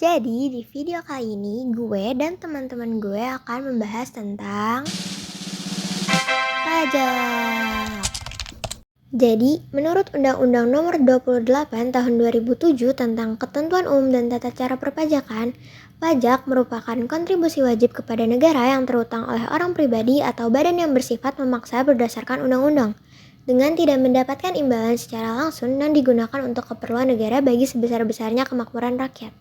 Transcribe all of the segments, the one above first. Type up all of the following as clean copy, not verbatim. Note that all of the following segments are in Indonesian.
Jadi di video kali ini gue dan teman-teman gue akan membahas tentang pajak. Jadi, menurut Undang-Undang Nomor 28 Tahun 2007 tentang Ketentuan Umum dan Tata Cara Perpajakan, pajak merupakan kontribusi wajib kepada negara yang terutang oleh orang pribadi atau badan yang bersifat memaksa berdasarkan undang-undang, dengan tidak mendapatkan imbalan secara langsung dan digunakan untuk keperluan negara bagi sebesar-besarnya kemakmuran rakyat.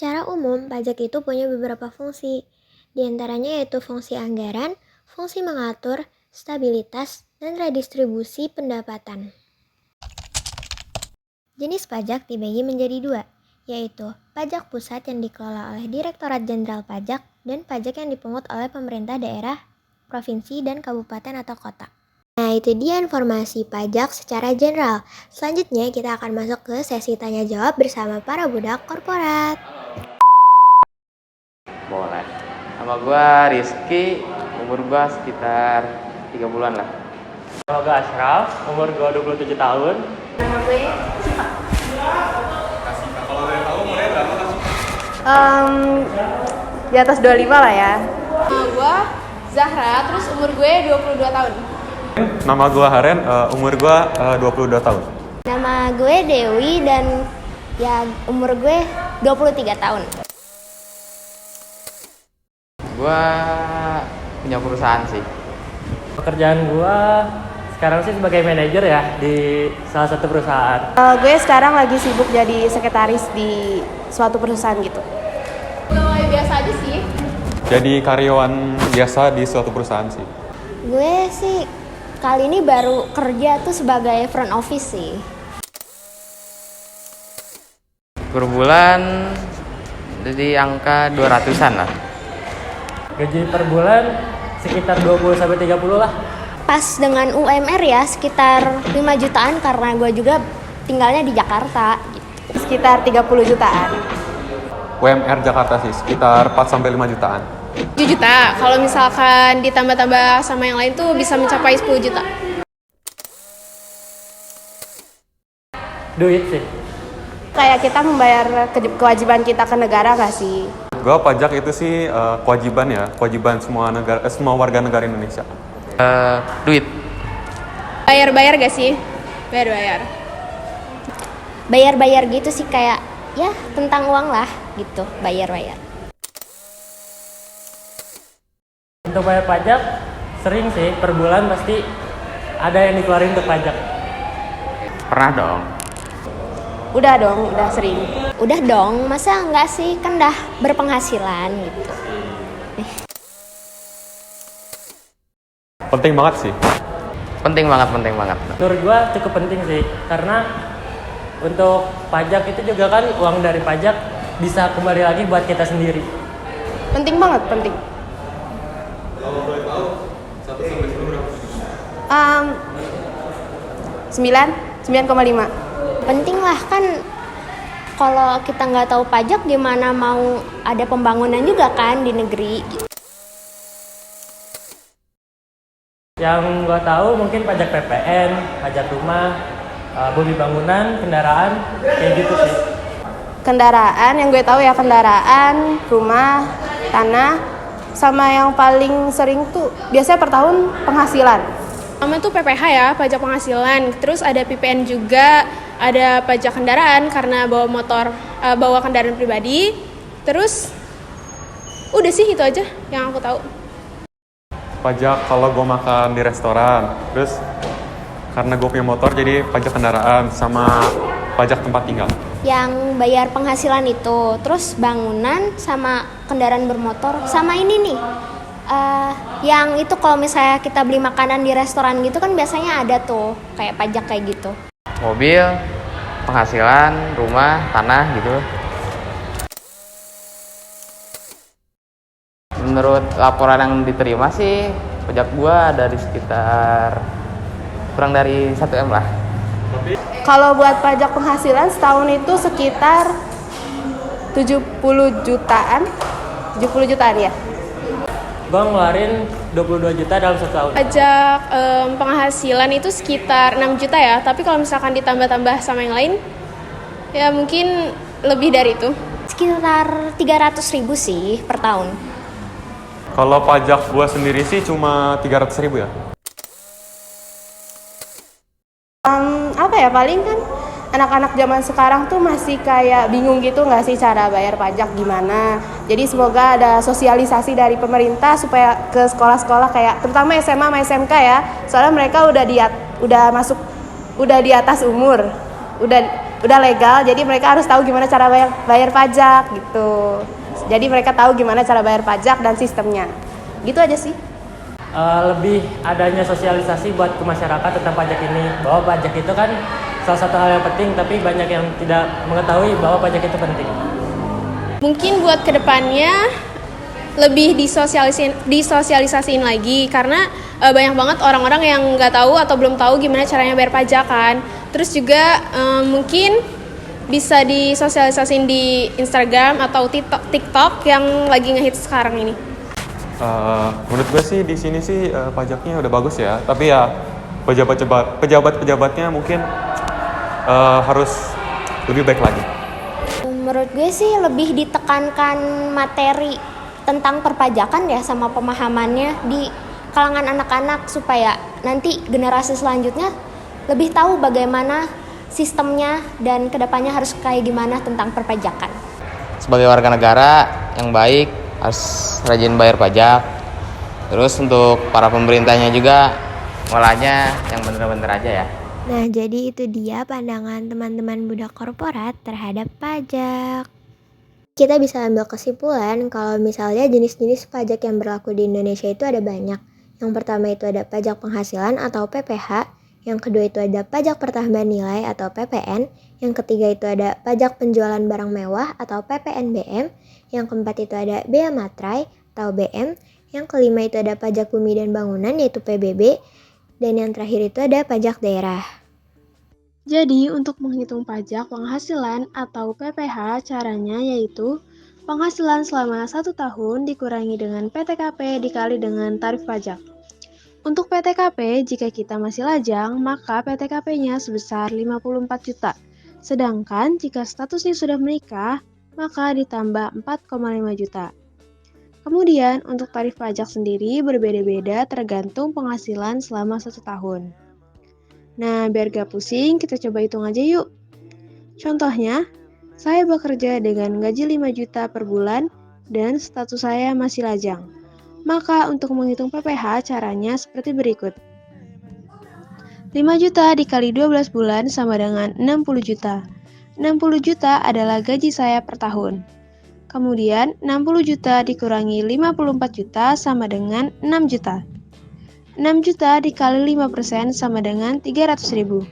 Secara umum, pajak itu punya beberapa fungsi, di antaranya yaitu fungsi anggaran, fungsi mengatur, stabilitas, dan redistribusi pendapatan. Jenis pajak dibagi menjadi dua, yaitu pajak pusat yang dikelola oleh Direktorat Jenderal Pajak dan pajak yang dipungut oleh pemerintah daerah, provinsi, dan kabupaten atau kota. Nah, itu dia informasi pajak secara general. Selanjutnya kita akan masuk ke sesi tanya jawab bersama para budak korporat. Boleh. Nama gue Rizky, umur gue sekitar 30-an lah. Nama gue Ashraf, umur gue 27 tahun. Nama gue Siva. Kalau boleh tahu umurnya berapa Kak? Di atas 25 lah ya. Nama gue Zahra, terus umur gue 22 tahun. Nama gue Haren, umur gue 22 tahun. Nama gue Dewi dan ya umur gue 23 tahun. Gue punya perusahaan sih. Pekerjaan gue sekarang sih sebagai manajer ya di salah satu perusahaan. Gue sekarang lagi sibuk jadi sekretaris di suatu perusahaan gitu. Pegawai biasa aja sih. Jadi karyawan biasa di suatu perusahaan sih. Gue sih kali ini baru kerja tuh sebagai front office sih. Per bulan jadi angka 200-an lah. Gaji per bulan sekitar 20-30 lah. Pas dengan UMR ya sekitar 5 jutaan karena gue juga tinggalnya di Jakarta gitu. Sekitar 30 jutaan. UMR Jakarta sih, sekitar 4-5 jutaan. 7 juta, kalau misalkan ditambah-tambah sama yang lain tuh bisa mencapai 10 juta. Duit sih. Kayak kita membayar kewajiban kita ke negara gak sih? Gue pajak itu sih kewajiban semua warga negara Indonesia. Duit. Bayar-bayar gak sih? Bayar-bayar. Bayar-bayar gitu sih kayak ya tentang uang lah gitu, bayar-bayar. Untuk bayar pajak sering sih, per bulan pasti ada yang dikeluarin untuk pajak. Pernah dong. Udah dong, udah sering. Udah dong, masa enggak sih? Kan dah berpenghasilan gitu. Penting banget sih. Penting banget. Menurut gue cukup penting sih, karena untuk pajak itu juga kan uang dari pajak bisa kembali lagi buat kita sendiri. Penting banget, penting. Kalau boleh tahu, 1 sampai 10 berapa? 9,5. Penting lah kan, kalau kita nggak tahu pajak gimana mau ada pembangunan juga kan di negeri gitu. Yang gue tahu mungkin pajak PPN, pajak rumah, bumi bangunan, kendaraan, kayak gitu sih. Kendaraan, yang gue tahu ya kendaraan, rumah, tanah, sama yang paling sering tuh biasanya per tahun penghasilan. Pertama tuh PPH ya, pajak penghasilan. Terus ada PPN juga, ada pajak kendaraan karena bawa kendaraan pribadi. Terus udah sih itu aja yang aku tahu. Pajak kalau gue makan di restoran, terus karena gue punya motor jadi pajak kendaraan sama pajak tempat tinggal. Yang bayar penghasilan itu, terus bangunan sama kendaraan bermotor, sama ini nih. Yang itu kalau misalnya kita beli makanan di restoran gitu kan biasanya ada tuh kayak pajak kayak gitu. Mobil, penghasilan, rumah, tanah gitu. Menurut laporan yang diterima sih, pajak gua dari sekitar kurang dari 1 M lah. Kalau buat pajak penghasilan setahun itu sekitar 70 jutaan ya. Gue ngeluarin 22 juta dalam 1 tahun. Pajak penghasilan itu sekitar 6 juta ya, tapi kalau misalkan ditambah-tambah sama yang lain Ya mungkin lebih dari itu. Sekitar 300.000 sih per tahun. Kalau pajak gue sendiri sih cuma 300.000 ya. Apa ya, paling kan anak-anak zaman sekarang tuh masih kayak bingung gitu nggak sih cara bayar pajak gimana. Jadi semoga ada sosialisasi dari pemerintah supaya ke sekolah-sekolah kayak terutama SMA sama SMK ya. Soalnya mereka udah di atas umur. Udah legal, jadi mereka harus tahu gimana cara bayar pajak gitu. Jadi mereka tahu gimana cara bayar pajak dan sistemnya. Gitu aja sih. Lebih adanya sosialisasi buat ke masyarakat tentang pajak ini, bahwa pajak itu kan salah satu hal yang penting, tapi banyak yang tidak mengetahui bahwa pajak itu penting. Mungkin buat kedepannya lebih disosialisasiin lagi, karena banyak banget orang-orang yang nggak tahu atau belum tahu gimana caranya bayar pajak kan. Terus juga mungkin bisa disosialisasiin di Instagram atau TikTok yang lagi ngehits sekarang ini. Menurut gue sih di sini sih pajaknya udah bagus ya, tapi ya pejabat-pejabatnya mungkin harus lebih baik lagi. Menurut gue sih lebih ditekankan materi tentang perpajakan ya sama pemahamannya di kalangan anak-anak supaya nanti generasi selanjutnya lebih tahu bagaimana sistemnya dan kedepannya harus kayak gimana tentang perpajakan. Sebagai warga negara yang baik harus rajin bayar pajak. Terus untuk para pemerintahnya juga ngolahnya yang bener-bener aja ya. Nah, jadi itu dia pandangan teman-teman budak korporat terhadap pajak. Kita bisa ambil kesimpulan kalau misalnya jenis-jenis pajak yang berlaku di Indonesia itu ada banyak. Yang pertama itu ada pajak penghasilan atau PPh, yang kedua itu ada pajak pertambahan nilai atau PPN, yang ketiga itu ada pajak penjualan barang mewah atau PPNBM, yang keempat itu ada bea materai atau BM, yang kelima itu ada pajak bumi dan bangunan yaitu PBB, dan yang terakhir itu ada pajak daerah. Jadi, untuk menghitung pajak penghasilan atau PPh, caranya yaitu penghasilan selama 1 tahun dikurangi dengan PTKP dikali dengan tarif pajak. Untuk PTKP, jika kita masih lajang, maka PTKP-nya sebesar 54 juta. Sedangkan jika statusnya sudah menikah, maka ditambah 4,5 juta. Kemudian, untuk tarif pajak sendiri berbeda-beda tergantung penghasilan selama 1 tahun. Nah, biar gak pusing, kita coba hitung aja yuk. Contohnya, saya bekerja dengan gaji 5 juta per bulan dan status saya masih lajang. Maka untuk menghitung PPh caranya seperti berikut. 5 juta dikali 12 bulan sama dengan 60 juta. 60 juta adalah gaji saya per tahun. Kemudian 60 juta dikurangi 54 juta sama dengan 6 juta. 6 juta dikali 5% sama dengan 300.000.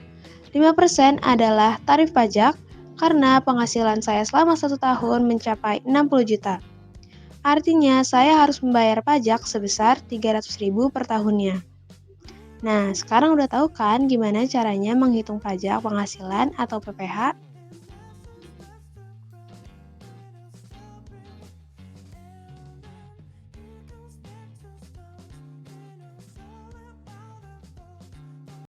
5% adalah tarif pajak karena penghasilan saya selama 1 tahun mencapai 60 juta. Artinya saya harus membayar pajak sebesar 300.000 per tahunnya. Nah, sekarang udah tahu kan gimana caranya menghitung pajak penghasilan atau PPh?